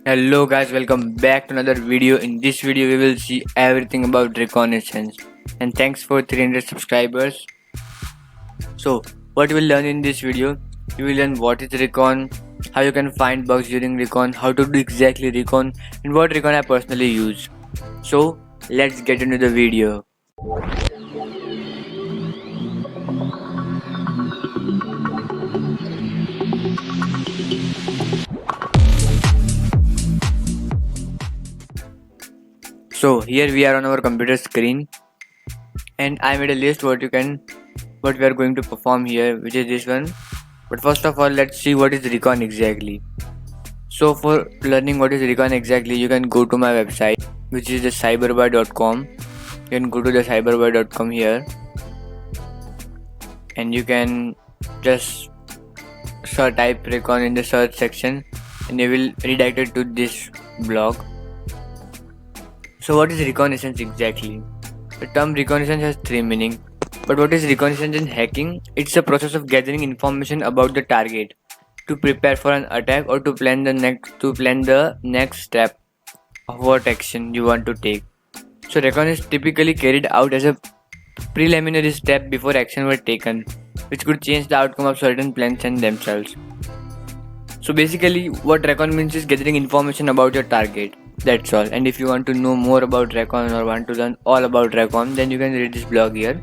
Hello guys, welcome back to another video. In this video we will see everything about reconnaissance, and thanks for 300 subscribers. So what you will learn in this video, you will learn what is recon, how you can find bugs during recon, how to do exactly recon, and what recon I personally use. So let's get into the video. So here we are on our computer screen, and I made a list what we are going to perform here, which is this one. But first of all, let's see what is recon exactly. So for learning what is recon exactly, you can go to my website, which is the cyberby.com. You can go to the cyberby.com here, and you can just type recon in the search section, and you will redirect it to this blog. So what is reconnaissance exactly? The term reconnaissance has three meanings. But what is reconnaissance in hacking? It's a process of gathering information about the target to prepare for an attack or to plan the next step of what action you want to take. So recon is typically carried out as a preliminary step before action were taken, which could change the outcome of certain plans and themselves. So basically what recon means is gathering information about your target. That's all. And if you want to know more about recon or want to learn all about recon, then you can read this blog here.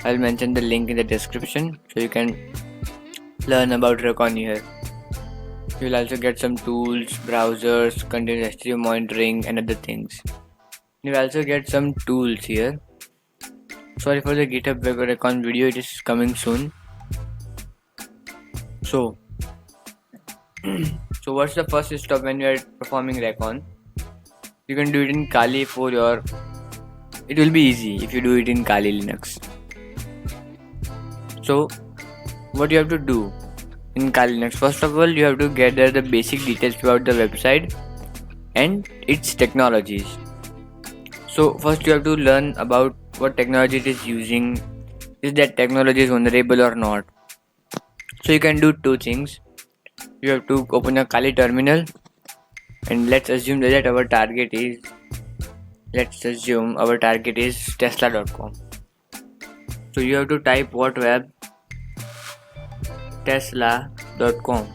I'll mention the link in the description so you can learn about recon here. You will also get some tools, browsers, content history monitoring and other things. You will also get some tools here. Sorry for the GitHub recon video, it is coming soon. So what's the first step when you are performing recon? You can do it in Kali it will be easy if you do it in Kali Linux. So what you have to do in Kali Linux, first of all you have to gather the basic details about the website and its technologies. So first you have to learn about what technology it is using, is that technology is vulnerable or not. So you can do two things. You have to open a Kali terminal, and let's assume that our target is tesla.com. So you have to type whatweb tesla.com.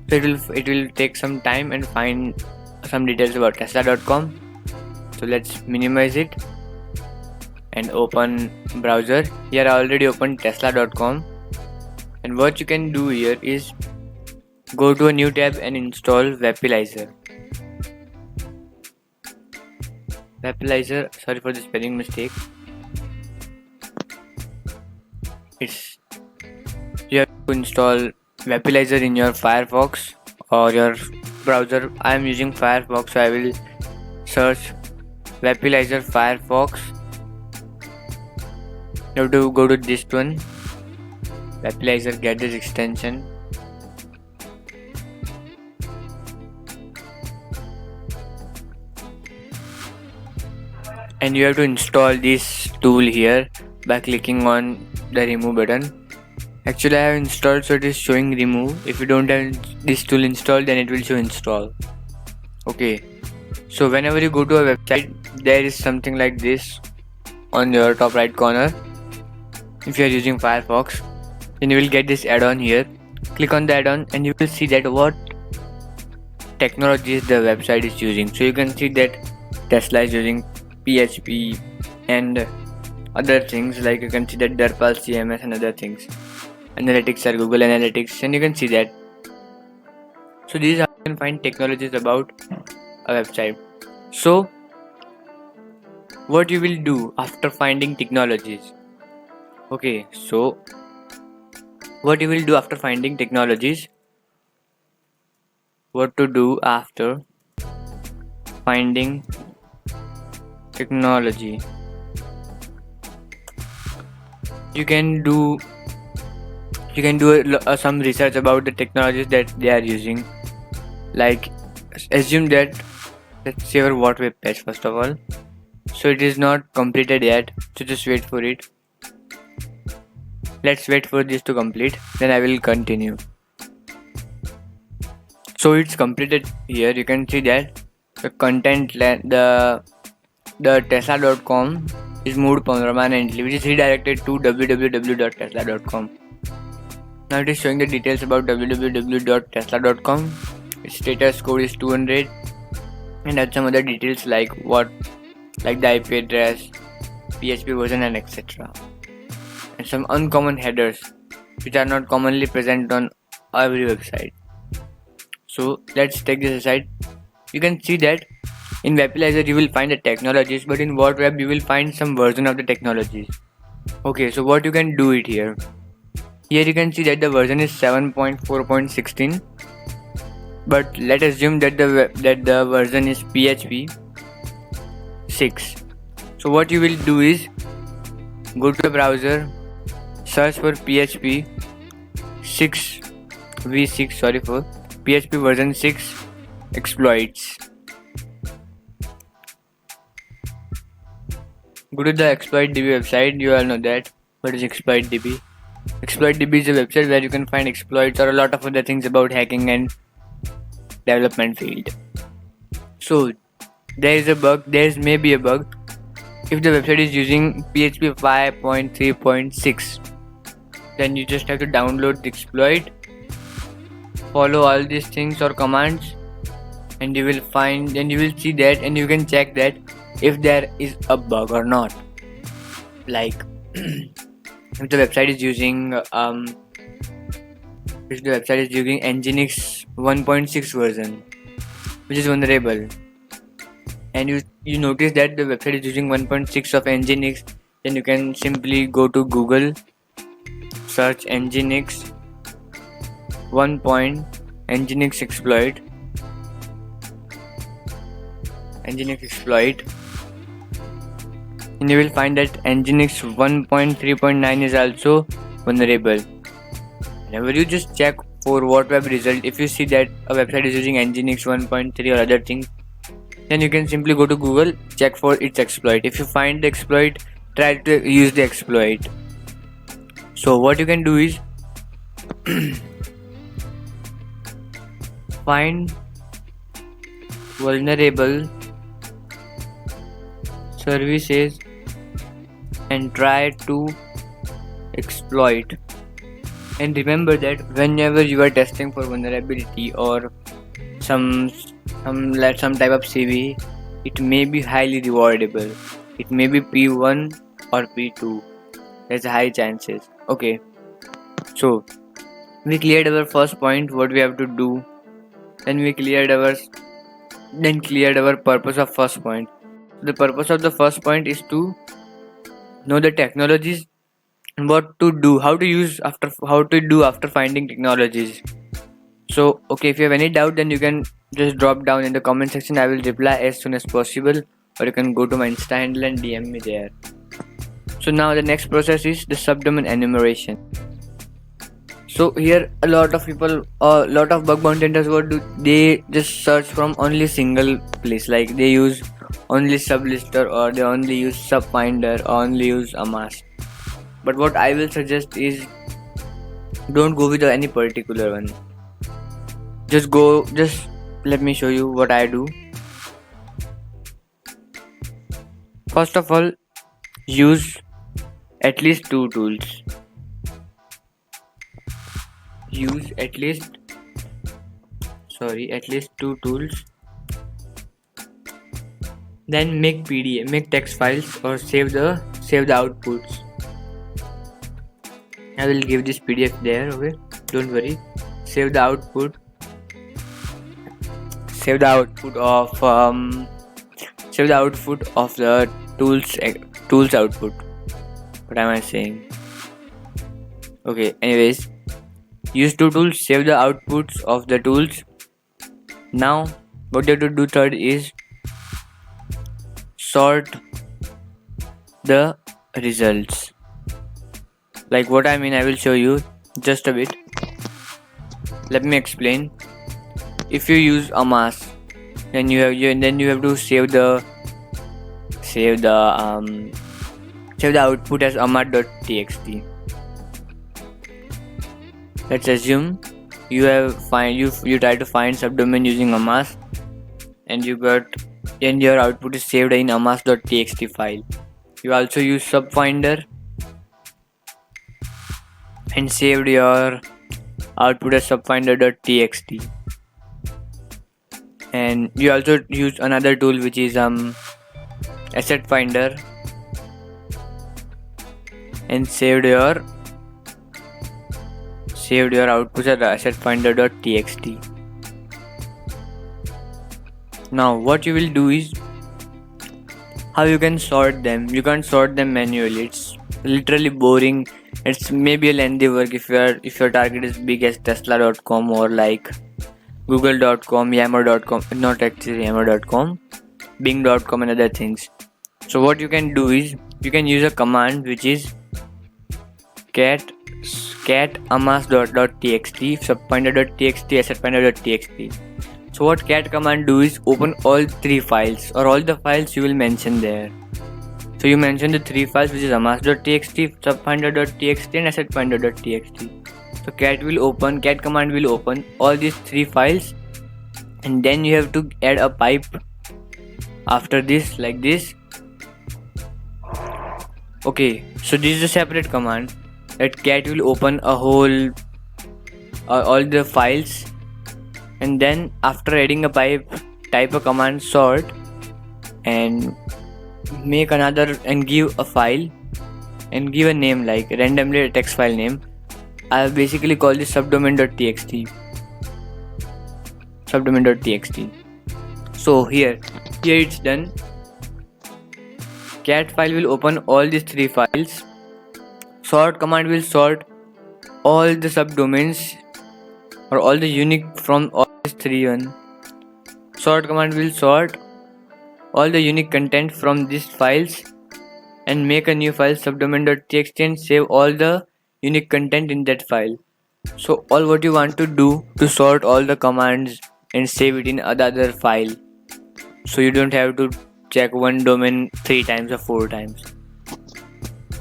So it will take some time and find some details about tesla.com. So let's minimize it and open browser. Here I already opened tesla.com, and what you can do here is go to a new tab and install Wapilizer. Sorry for the spelling mistake. You have to install Wapilizer in your Firefox or your browser. I am using Firefox, so I will search Wapilizer Firefox. You have to go to this one, Wapilizer, get this extension. And you have to install this tool here by clicking on the remove button. Actually I have installed, so it is showing remove. If you don't have this tool installed, then it will show install. Okay, so whenever you go to a website, there is something like this on your top right corner. If you are using Firefox, then you will get this add-on here. Click on the add-on and you will see that what technologies the website is using. So you can see that Tesla is using PHP and other things, like you can see that Drupal, CMS and other things. Analytics are Google Analytics, and you can see that. So these are how you can find technologies about a website. So what you will do after finding technologies? Okay, so what you will do after finding technologies? What to do after finding technology? You can do some research about the technologies that they are using. Like assume that, let's see our whatweb page first of all. So it is not completed yet, so just wait for it. Let's wait for this to complete, then I will continue. So it's completed here. You can see that the content the tesla.com is moved permanently, which is redirected to www.tesla.com. Now it is showing the details about www.tesla.com. Its status code is 200 and has some other details like the IP address, PHP version and etc. And some uncommon headers which are not commonly present on every website. So let's take this aside. You can see that in Webalizer you will find the technologies, but in whatweb you will find some version of the technologies. Okay, so what you can do it here. Here you can see that the version is 7.4.16, but let's assume that the version is PHP 6. So what you will do is go to the browser, search for PHP 6 v6 for PHP version 6 exploits. Go to the ExploitDB website. You all know that. What is ExploitDB? ExploitDB is a website where you can find exploits or a lot of other things about hacking and development field. So there is a bug. There may be a bug if the website is using PHP 5.3.6. Then you just have to download the exploit, follow all these things or commands, and you will see that, and you can check that if there is a bug or not. Like if the website is using Nginx 1.6 version, which is vulnerable, and you notice that the website is using 1.6 of Nginx, then you can simply go to Google, search Nginx Nginx exploit, and you will find that Nginx 1.3.9 is also vulnerable. Whenever you just check for whatweb result, if you see that a website is using Nginx 1.3 or other things, then you can simply go to Google, check for its exploit. If you find the exploit, try to use the exploit. So what you can do is find vulnerable services and try to exploit. And remember that whenever you are testing for vulnerability or some type of CVE, it may be highly rewardable. It may be P1 or P2. There's high chances. Okay, so we cleared our first point, what we have to do. Then we cleared our purpose of first point. The purpose of the first point is to know the technologies and what to do, how to do after finding technologies. So okay, if you have any doubt, then you can just drop down in the comment section. I will reply as soon as possible, or you can go to my Insta handle and DM me there. So now the next process is the subdomain enumeration. So here a lot of people, a lot of bug bounty hunters, what do they just search from only single place, like they use only sublister, or they only use subfinder, or only use Amas. But what I will suggest is don't go with any particular one. Just let me show you what I do. First of all, use at least two tools. Use at least two tools. Then make PDF, make text files, or save the outputs. I will give this PDF there. Okay, don't worry. Save the output of the tools output. What am I saying? Okay, anyways, use two tools, save the outputs of the tools. Now what you have to do third is sort the results. Like what I mean, I will show you just a bit. Let me explain. If you use Amas, then you have to save the output as amas.txt. Let's assume you try to find subdomain using amas, and your output is saved in amas.txt file. You also use subfinder and saved your output as subfinder.txt. And you also use another tool which is asset finder and saved your output as asset finder.txt. Now what you will do is, how you can sort them. You can't sort them manually. It's literally boring. It's maybe a lengthy work if your target is big as tesla.com or like google.com, yammer.com, not actually yammer.com, bing.com and other things. So what you can do is, you can use a command which is cat amas.txt, subfinder.txt, assetfinder.txt. So what cat command do is open all three files or all the files you will mention there. So you mention the three files which is amas.txt, subfinder.txt and assetfinder.txt. So cat command will open all these three files, and then you have to add a pipe after this, like this. Okay, so this is a separate command that cat will open a whole all the files, and then after adding a pipe, type a command sort and make another and give a file and give a name like randomly a text file name. I'll basically call this subdomain.txt. So here it's done. Cat file will open all these three files. Sort command will sort all the subdomains or all the unique from all these three one. Sort command will sort all the unique content from these files and make a new file subdomain.txt and save all the unique content in that file. So all what you want to do to sort all the commands and save it in another file, so you don't have to check one domain 3 times or 4 times.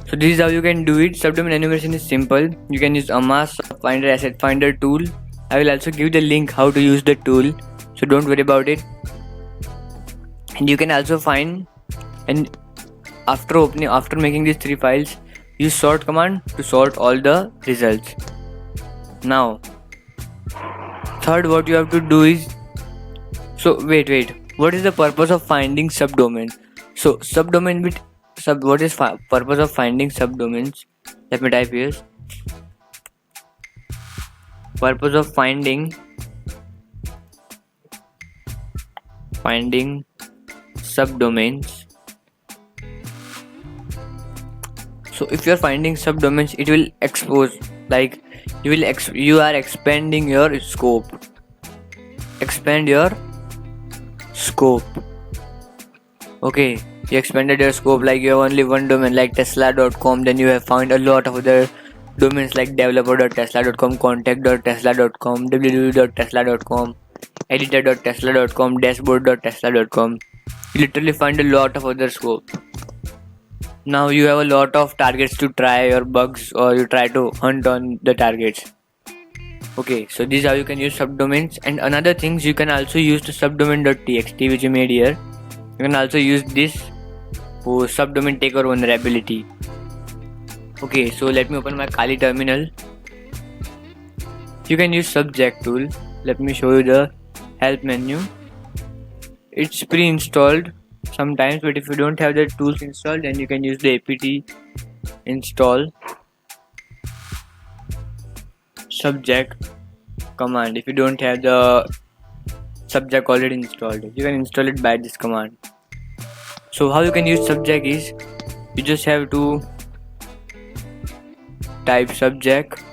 So this is how you can do it. Subdomain enumeration is simple. You can use amas, finder, asset finder tool. I will also give the link how to use the tool, so don't worry about it. And you can also find, and after making these three files, use sort command to sort all the results. Now third, what you have to do is, so wait, what is the purpose of finding subdomains? So what is purpose of finding subdomains? Let me type here. Purpose of finding subdomains. So if you are finding subdomains, it will expose, like you are expanding your scope. Expand your scope. Okay, you expanded your scope, like you have only one domain like tesla.com, then you have found a lot of other domains like developer.tesla.com, contact.tesla.com, www.tesla.com, editor.tesla.com, dashboard.tesla.com. You literally find a lot of other scope. Now you have a lot of targets to try your bugs, or you try to hunt on the targets. Okay, so this is how you can use subdomains. And another things, you can also use the subdomain.txt which you made here. You can also use this for subdomain taker vulnerability. Okay, so let me open my Kali terminal. You can use subject tool. Let me show you the help menu. It's pre-installed sometimes, but if you don't have the tools installed, then you can use the apt install subject command. If you don't have the subject already installed, you can install it by this command. So how you can use subject is, you just have to type subject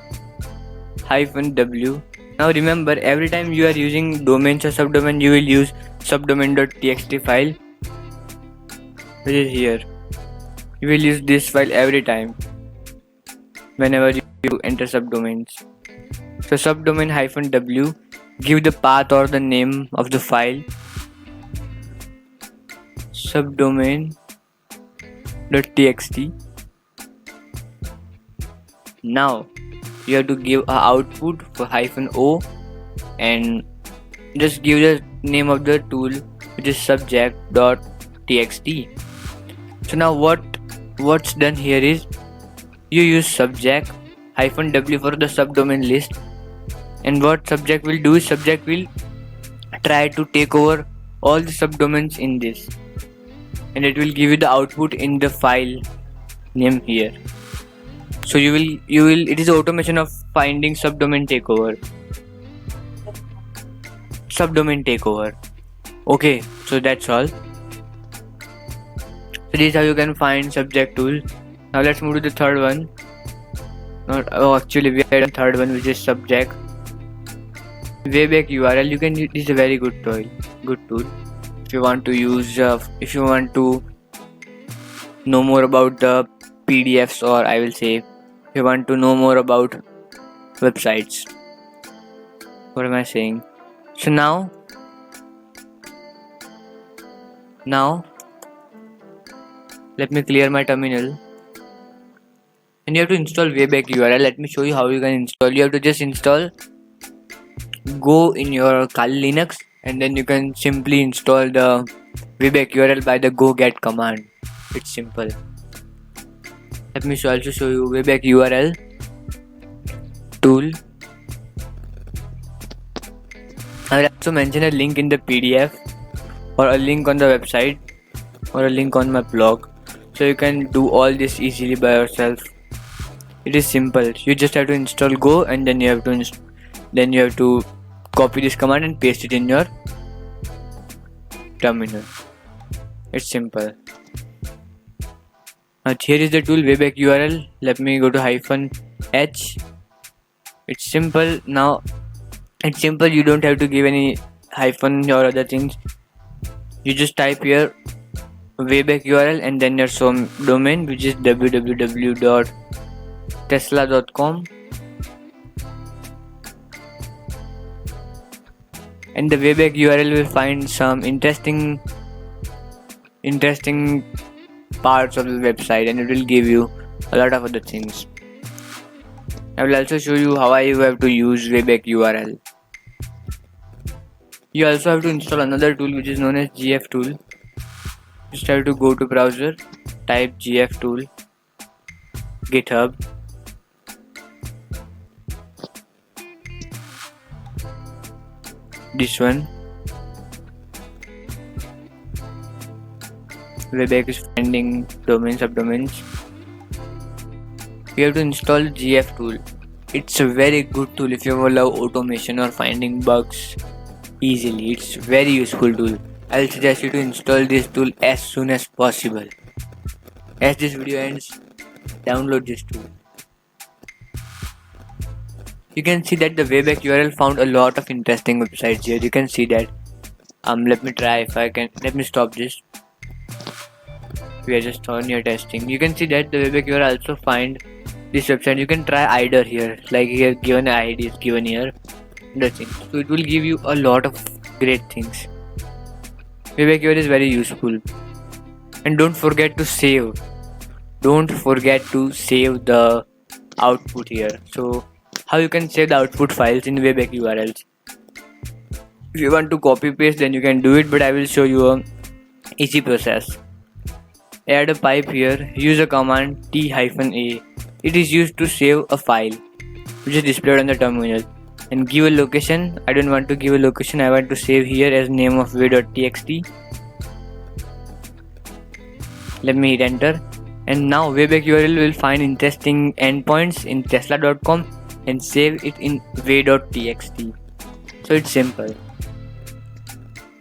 -w. Now remember, every time you are using domains or subdomain, you will use subdomain.txt file, which is here. You will use this file every time whenever you enter subdomains. So subdomain -w, give the path or the name of the file, subdomain.txt. Now you have to give a output for -o and just give the name of the tool, which is subject.txt. So now what's done here is you use subject -w for the subdomain list, and what subject will do is subject will try to take over all the subdomains in this, and it will give you the output in the file name here. So you will it is automation of finding subdomain takeover. Okay, so that's all. So this is how you can find subject tool. Now let's move to the third one. Actually we had a third one, which is subject wayback URL. You can use, this is a very good tool if you want to use if you want to know more about the PDFs, or I will say if you want to know more about websites. What am I saying? So now let me clear my terminal, and you have to install wayback URL. Let me show you how you can install. You have to just install Go in your Kali Linux, and then you can simply install the wayback URL by the go get command. It's simple. Let me also show you wayback URL tool. I will also mention a link in the PDF, or a link on the website, or a link on my blog, so you can do all this easily by yourself. It is simple. You just have to install Go, and then you have to copy this command and paste it in your terminal. It's simple. Now here is the tool wayback URL. Let me go to -h. It's simple. Now it's simple. You don't have to give any hyphen or other things. You just type here wayback URL and then your domain, which is www.tesla.com, and the wayback URL will find some interesting parts of the website, and it will give you a lot of other things. I will also show you how you have to use wayback URL. You also have to install another tool, which is known as GF tool. Just have to go to browser, type GF tool, GitHub, this one. Wayback is finding domains, subdomains. You have to install GF tool. It's a very good tool if you love automation or finding bugs easily. It's very useful tool. I'll suggest you to install this tool as soon as possible. As this video ends, download this tool. You can see that the wayback URL found a lot of interesting websites here. You can see that. Let me try if I can. Let me stop this. We are just on here testing. You can see that the wayback URL also find this website. You can try either here, like here given ID is given here. Nothing. So it will give you a lot of great things. Wayback URL is very useful. And don't forget to save. Don't forget to save the output here. So how you can save the output files in wayback URLs? If you want to copy paste, then you can do it, but I will show you a easy process. Add a pipe here. Use a command t-a. It is used to save a file which is displayed on the terminal, and give a location. I don't want to give a location. I want to save here as name of way.txt. Let me hit enter, and now wayback URL will find interesting endpoints in tesla.com and save it in way.txt. So it's simple.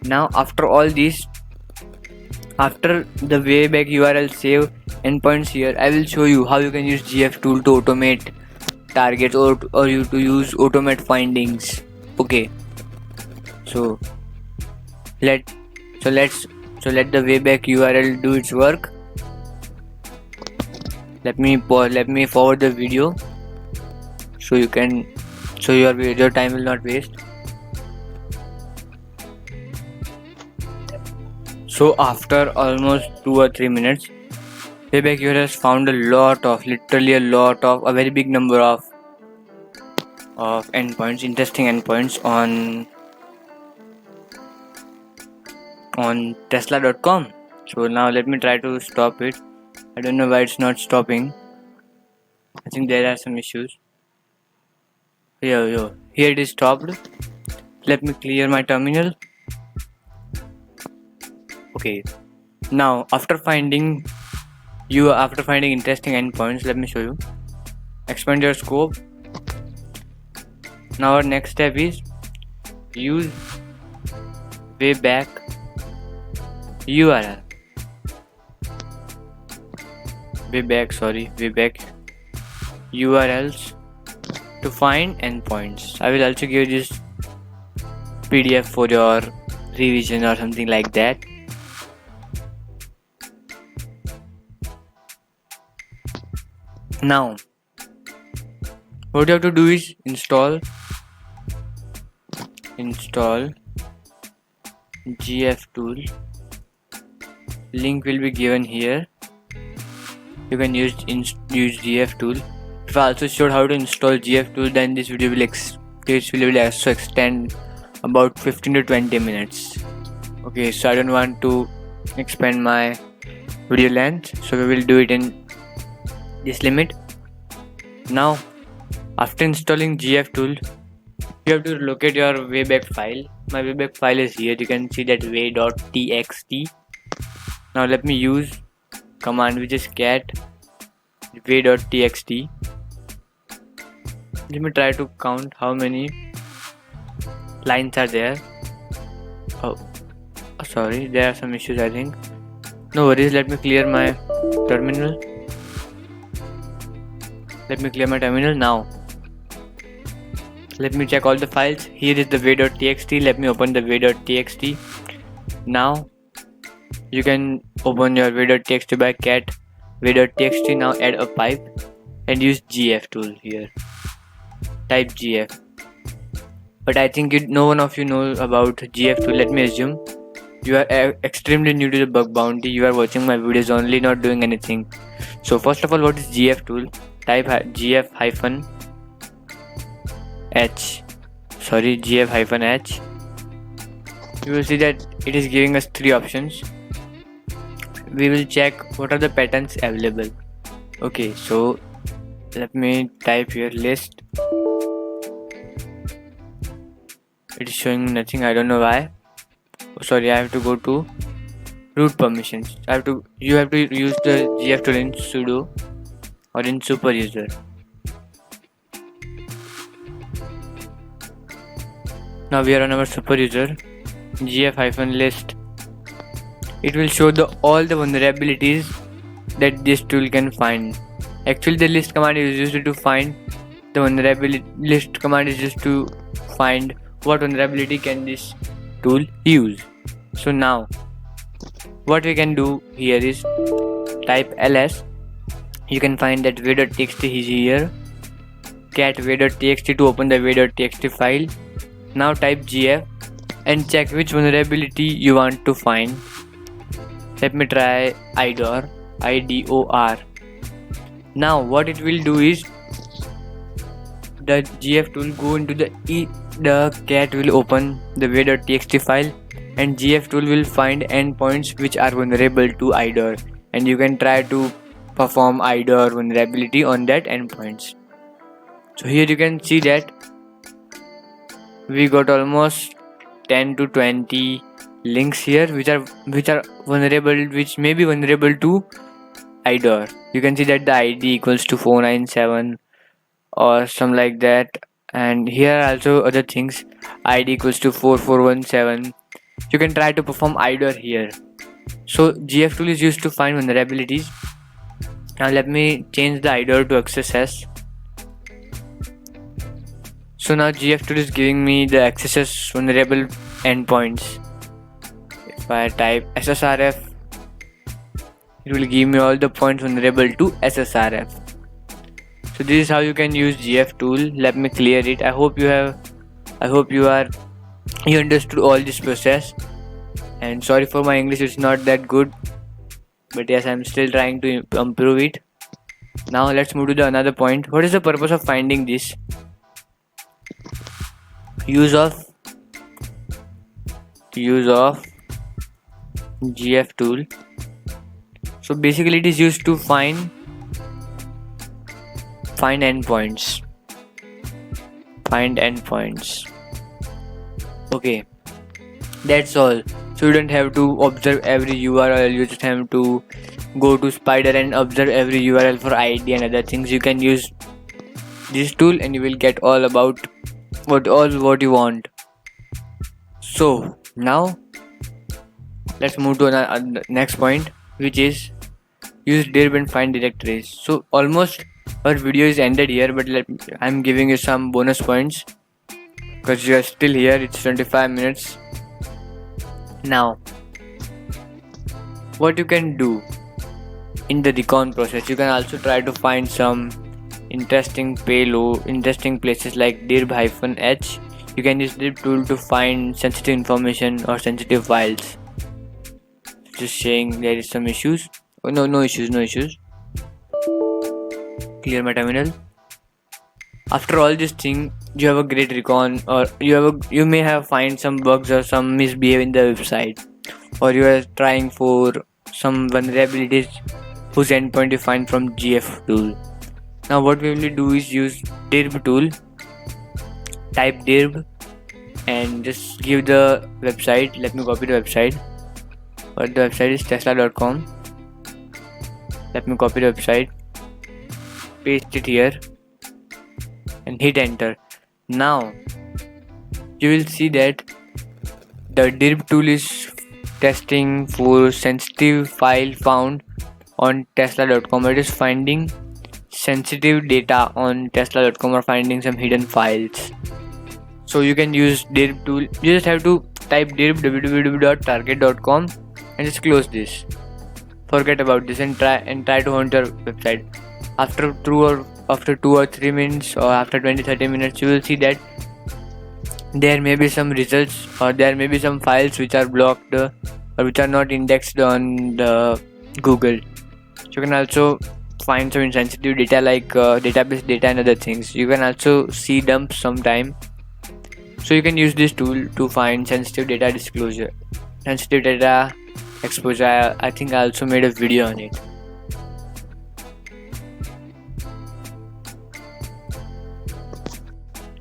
Now after all this, after the wayback URL save endpoints here, I will show you how you can use GF tool to automate targets or you to use automate findings. Okay, so let the wayback URL do its work. Let me forward the video so your time will not waste. So after almost 2 or 3 minutes, wayback URL has found literally a very big number of of endpoints, interesting endpoints on tesla.com. So now let me try to stop it. I don't know why it's not stopping. I think there are some issues. Here it is stopped. Let me clear my terminal. Okay, now after finding interesting endpoints, let me show you. Expand your scope. Now our next step is use wayback URL. Wayback URLs to find endpoints. I will also give this PDF for your revision or something like that. Now what you have to do is install GF tool. Link will be given here. You can use GF tool. If I also showed how to install GF tool, then this video will also extend about 15 to 20 minutes. Okay, so I don't want to expand my video length, so we will do it in this limit. Now after installing GF tool, you have to locate your wayback file. My wayback file is here. You can see that way.txt. Now let me use command which is cat way.txt. Let me try to count how many lines are there. Oh, sorry, there are some issues I think. No worries, let me clear my terminal. Now let me check all the files. Here is the way.txt. Let me open the way.txt. Now you can open your way.txt by cat way.txt. Now add a pipe and use GF tool here. Type GF. But I think no one of you knows about GF tool. Let me assume you are extremely new to the bug bounty. You are watching my videos only, not doing anything. So first of all, what is GF tool? Type GF-H. GF-H. You will see that it is giving us 3 options. We will check what are the patterns available. Okay, so let me type here list. It is showing nothing. I don't know why. Oh, sorry, I have to go to root permissions. You have to use the GF tool in sudo or in super user. Now we are on our super user. GF-list. It will show all the vulnerabilities that this tool can find. Actually, the list command is used to find the vulnerability. List command is used to find what vulnerability can this tool use. So now what we can do here is type ls. You can find that way.txt is here. Cat way.txt to open the way.txt file. Now type gf and check which vulnerability you want to find. Let me try IDOR. Now what it will do is the GF tool go into the cat will open the way.txt file and GF tool will find endpoints which are vulnerable to IDOR, and you can try to perform IDOR vulnerability on that endpoints. So here you can see that we got almost 10 to 20 links here which are vulnerable, which may be vulnerable to IDOR. You can see that the ID equals to 497 or some like that, and here are also other things. ID equals to 4417. You can try to perform IDOR here. So GF tool is used to find vulnerabilities. Now let me change the IDOR to XSS. So now GF tool is giving me the XSS vulnerable endpoints. If I type SSRF, it will give me all the points vulnerable to SSRF. So this is how you can use GF tool. Let me clear it. I hope you understood all this process. And sorry for my English, it's not that good, but yes, I'm still trying to improve it. Now let's move to the another point. What is the purpose of finding this? use of GF tool. So basically it is used to find endpoints. Okay, that's all. So you don't have to observe every URL, you just have to go to Spider and observe every URL for ID and other things. You can use this tool and you will get all about what you want. So now let's move to the next point, which is use dirb and find directories. So almost our video is ended here, but I'm giving you some bonus points because you are still here. It's 25 minutes. Now what you can do in the recon process, you can also try to find some interesting places like dirb-h. You can use dirb tool to find sensitive information or sensitive files. Just saying there is some issues. Oh, no issues. Clear my terminal. After all this thing, you have a great recon, or you may have find some bugs or some misbehave in the website, or you are trying for some vulnerabilities whose endpoint you find from GF tool. Now what we will do is use dirb tool, type dirb and just give the website. Let me copy the website. But the website is tesla.com. Let me copy the website, paste it here and hit enter. Now you will see that the dirb tool is testing for sensitive file found on tesla.com. It is finding sensitive data on tesla.com or finding some hidden files. So you can use dirb tool. You just have to type dirb www.target.com and just close this. Forget about this and try to hunt your website. After 2 or 3 minutes or after 20-30 minutes, you will see that there may be some results, or there may be some files which are blocked or which are not indexed on the Google. So you can also find some insensitive data like database data and other things. You can also see dumps sometime. So you can use this tool to find sensitive data disclosure, sensitive data exposure. I think I also made a video on it.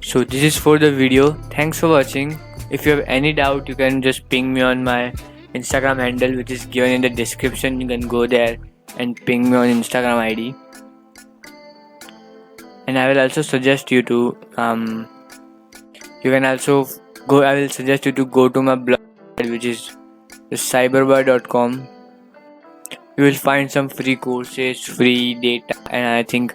So this is for the video. Thanks for watching. If you have any doubt, you can just ping me on my Instagram handle, which is given in the description. You can go there and ping me on Instagram ID. And I will also suggest you to I will suggest you to go to my blog, which is cyberboy.com. You will find some free courses, free data, and I think